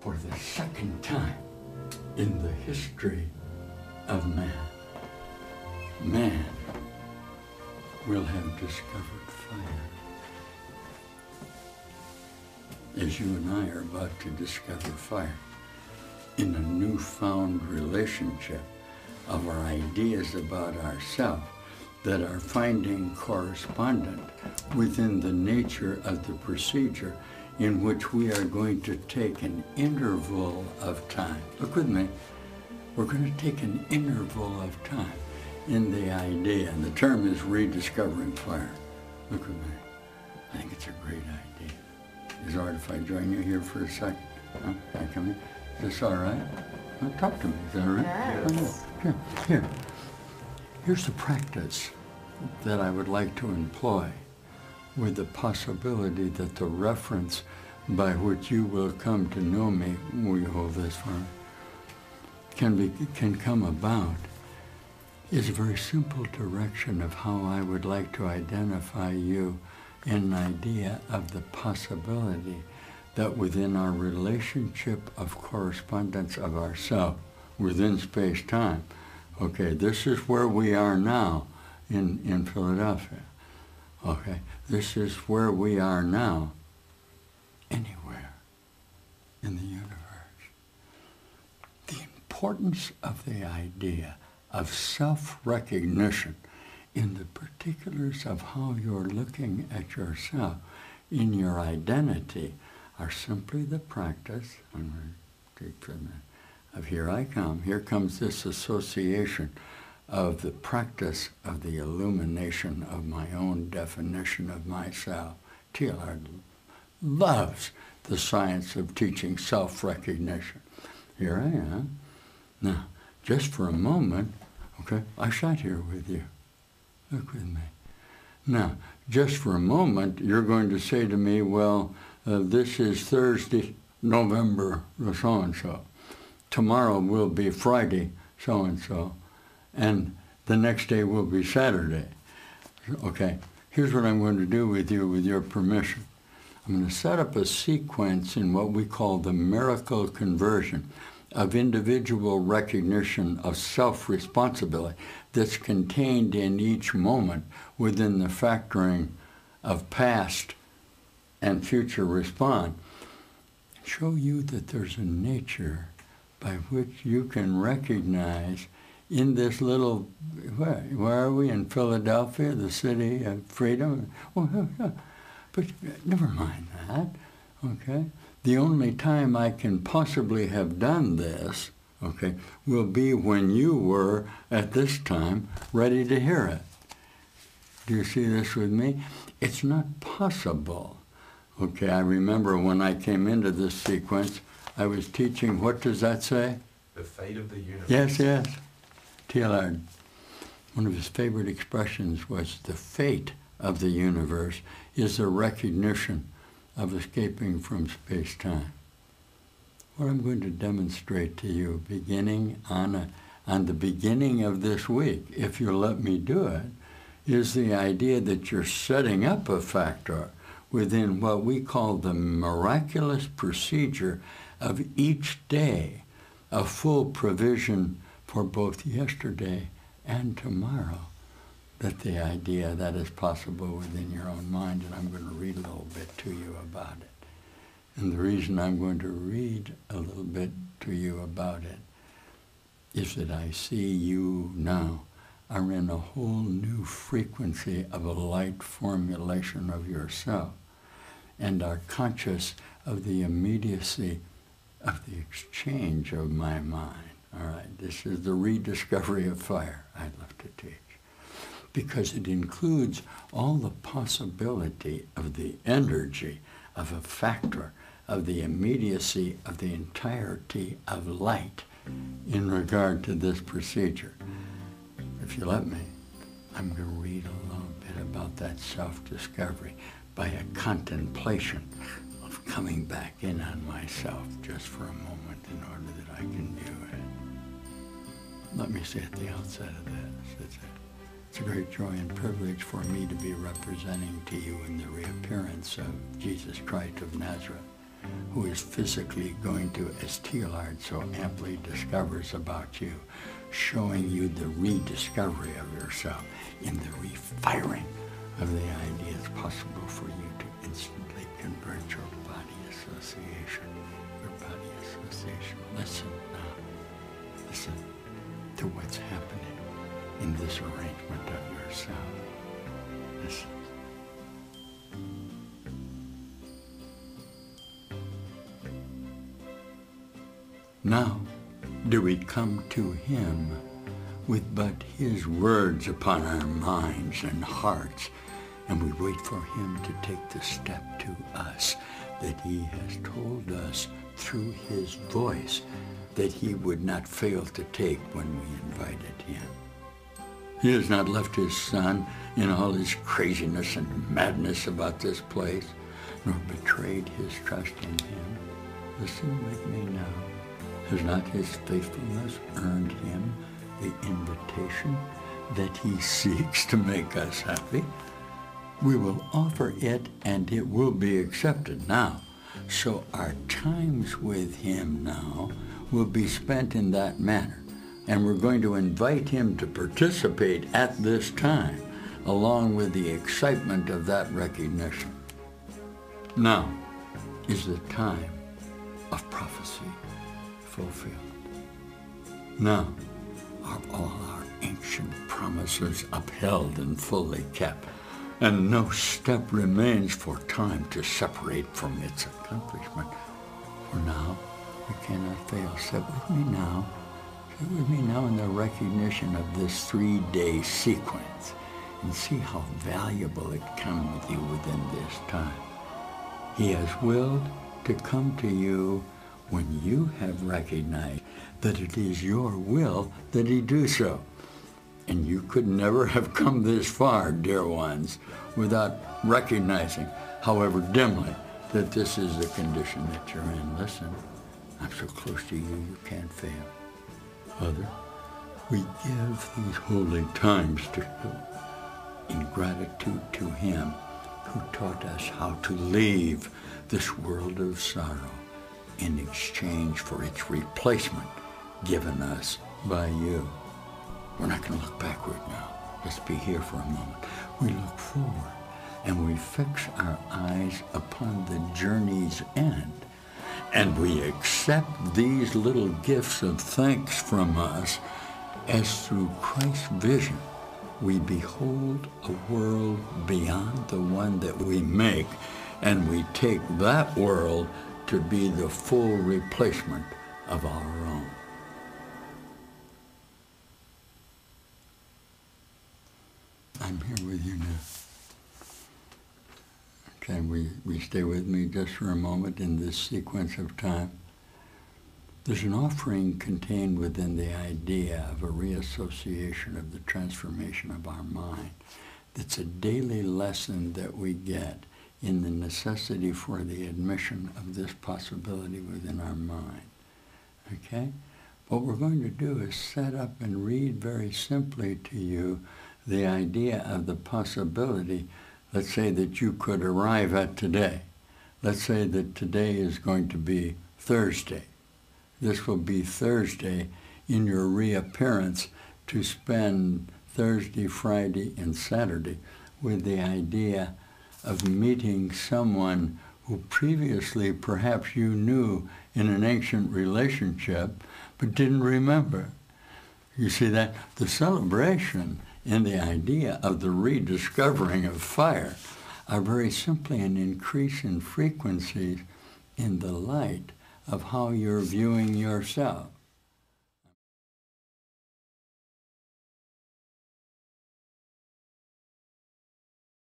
for the second time in the history of man, man will have discovered fire. As you and I are about to discover fire in a newfound relationship of our ideas about ourselves that are finding correspondent within the nature of the procedure in which we are going to take an interval of time. Look with me. We're going to take an interval of time in the idea, and the term is rediscovering fire. Look with me. I think it's a great idea. Is it all right if I join you here for a second? Huh? Can I come in? Is this all right? Well, talk to me. Is that all right? Yes. Here. Here's the practice that I would like to employ, with the possibility that the reference by which you will come to know me, will you hold this for me, can come about, is a very simple direction of how I would like to identify you in an idea of the possibility that within our relationship of correspondence of ourself, within space-time, okay, this is where we are now in Philadelphia. Okay, this is where we are now anywhere in the universe. The importance of the idea of self-recognition in the particulars of how you're looking at yourself in your identity are simply the practice, I'm going to take for a minute, of here I come, here comes this association of the practice of the illumination of my own definition of myself. TLR loves the science of teaching self-recognition. Here I am. Now, just for a moment, okay, I sat here with you. Look with me. Now, just for a moment, you're going to say to me, well, this is Thursday, November so-and-so. Tomorrow will be Friday, so-and-so. And the next day will be Saturday. Okay, here's what I'm going to do with you, with your permission. I'm going to set up a sequence in what we call the miracle conversion of individual recognition of self-responsibility that's contained in each moment within the factoring of past and future response. Show you that there's a nature by which you can recognize in this little, where are we, in Philadelphia, the city of freedom? Well, but never mind that, okay? The only time I can possibly have done this, okay, will be when you were, at this time, ready to hear it. Do you see this with me? It's not possible. Okay, I remember when I came into this sequence, I was teaching, what does that say? The fate of the universe. Yes. TLR, one of his favorite expressions was the fate of the universe is the recognition of escaping from space-time. What I'm going to demonstrate to you beginning on the beginning of this week, if you'll let me do it, is the idea that you're setting up a factor within what we call the miraculous procedure of each day, a full provision for both yesterday and tomorrow, that the idea that is possible within your own mind, and I'm going to read a little bit to you about it. And the reason I'm going to read a little bit to you about it is that I see you now are in a whole new frequency of a light formulation of yourself and are conscious of the immediacy of the exchange of my mind. All right, this is the rediscovery of fire I'd love to teach, because it includes all the possibility of the energy of a factor of the immediacy of the entirety of light in regard to this procedure. If you let me, I'm going to read a little bit about that self-discovery by a contemplation of coming back in on myself just for a moment in order that I can view it. Let me say at the outset of this, it's a great joy and privilege for me to be representing to you in the reappearance of Jesus Christ of Nazareth who is physically going to, as Teilhard so amply discovers about you, showing you the rediscovery of yourself in the refiring of the idea it's possible for you to instantly convert your body association. Your body association. Listen now. Listen to what's happening in this arrangement of yourself. Listen. Now do we come to him with but his words upon our minds and hearts, and we wait for him to take the step to us that he has told us through his voice that he would not fail to take when we invited him. He has not left his Son in all his craziness and madness about this place, nor betrayed his trust in him. Listen with me now. Has not his faithfulness earned him the invitation that he seeks to make us happy? We will offer it, and it will be accepted now. So our times with him now will be spent in that manner, and we're going to invite him to participate at this time, along with the excitement of that recognition. Now is the time of prophecy fulfilled. Now are all our ancient promises upheld and fully kept, and no step remains for time to separate from its accomplishment. For now, we cannot fail. Sit with me now. Sit with me now in the recognition of this 3-day sequence, and see how valuable it comes with you within this time. He has willed to come to you when you have recognized that it is your will that he do so. And you could never have come this far, dear ones, without recognizing, however dimly, that this is the condition that you're in. Listen, I'm so close to you, you can't fail. Father, we give these holy times to you in gratitude to him who taught us how to leave this world of sorrow in exchange for its replacement given us by you. We're not going to look backward now. Let's be here for a moment. We look forward, and we fix our eyes upon the journey's end, and we accept these little gifts of thanks from us as through Christ's vision we behold a world beyond the one that we make, and we take that world to be the full replacement of our own. I'm here with you now. Can we stay with me just for a moment in this sequence of time? There's an offering contained within the idea of a reassociation of the transformation of our mind. That's a daily lesson that we get in the necessity for the admission of this possibility within our mind. Okay? What we're going to do is set up and read very simply to you the idea of the possibility, let's say, that you could arrive at today. Let's say that today is going to be Thursday. This will be Thursday in your reappearance to spend Thursday, Friday, and Saturday with the idea of meeting someone who previously perhaps you knew in an ancient relationship but didn't remember. You see that? The celebration and the idea of the rediscovering of fire are very simply an increase in frequencies in the light of how you're viewing yourself.